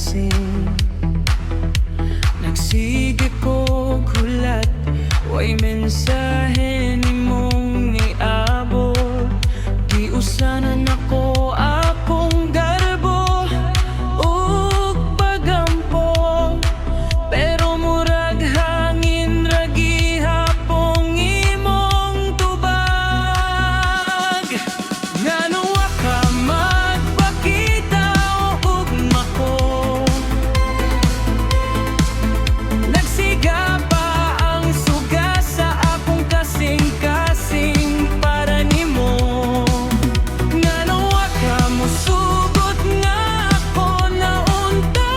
kasing-kasing. Nagsige ko gulat, way mensahe ni mong niabot. Giusanan ako akong garbo ug pagampo, pero murag hangin ra gihapong imong tubag. Ngano wa ka magpakita o ugma ko? Nagsiga pa ang suga sa akong kasing-kasing para nimo. Ngano wa ka mosugot nga ako naunta?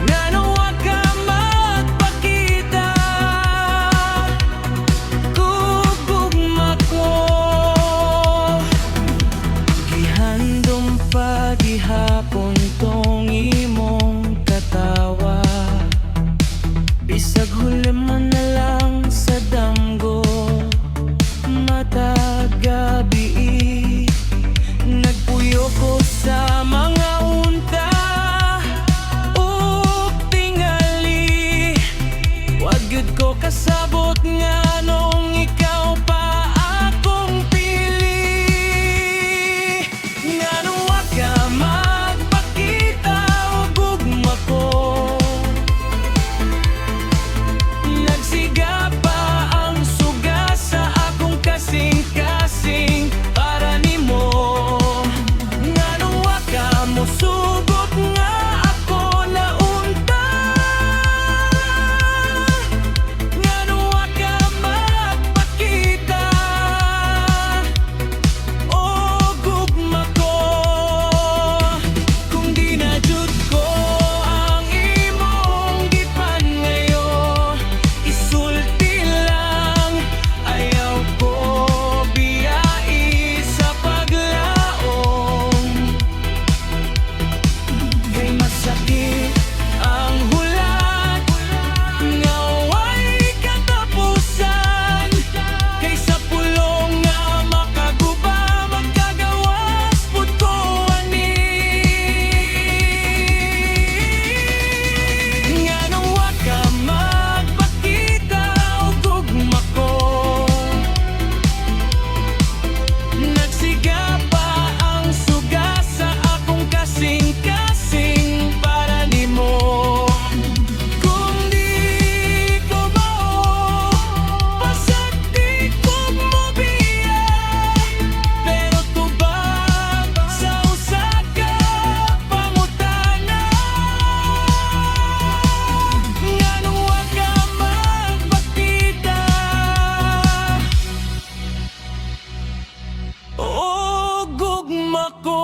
Ngano wa ka magpakita kung ugma ko? Gihandom pa gihapon tong imong katawa, bisag huliman na lang sa damgo. Matag gabi nagpuyo ko sa mga unta ug tingali. Wag gyud ko kasabot nga nung ikaw pa akong pili. Ngano wa ka magpakita og ugma ko? Nagsiga pa ang suga sa akong kasing-kasing para nimo. Ngano wa ka mosugot nga ako naunta? Ngano wa ka magpakita og ugma ko? Kung di na jud ko ang imong gipan ngayon, isulti lang ayaw ko biyai sa paglaom. Kay masakit ang hulat nga way katapusan, kaysa pulong nga makaguba magkagawas pud ko ani. Ngano wa ka magpakita og ugma ko? Nagsiga pa ang suga sa akong kasing-kasing para nimo. Kung di ko mao, pasag di ko mo biya, pero tubag sa usa ka pangutana. Ngano wa ka magpakita og ugma ko?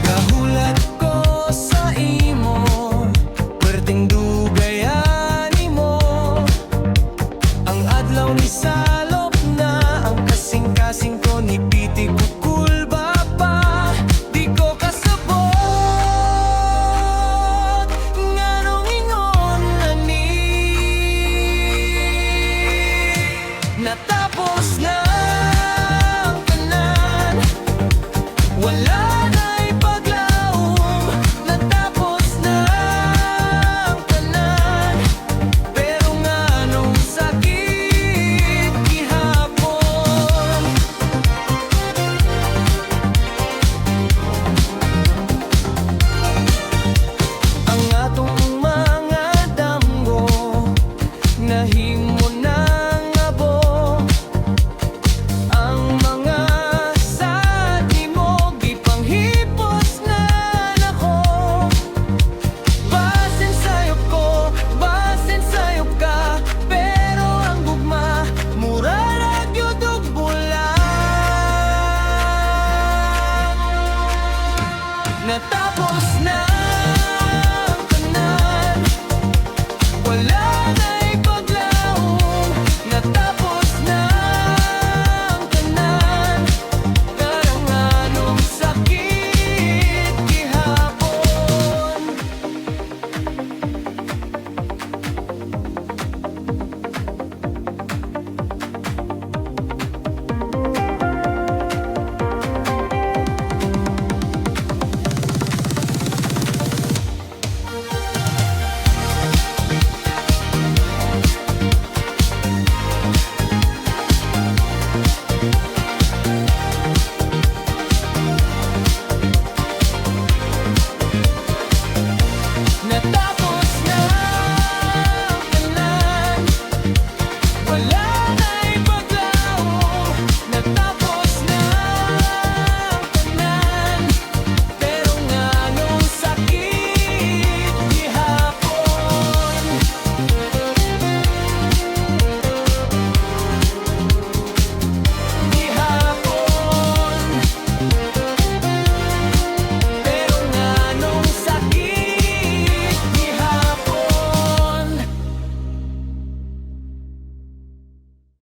Kahulat ko sa imo, perting dugayan nimo. Ang adlaw ni salop na, ang kasing-kasing ko ni piti kukulba pa. Di ko kasabot nganong ingon ani. Natapos na ang tanan, wala na'y paglaom. Natapos na ang tanan, pero nganong sakit gihapon. Ang atong mga damgo nahimo ng abo. Ang mga sad nimo gipanghipos na nako. Basin sayop ko, basin sayop ka, pero ang gugma mura ra gyud og bulan. Natapos na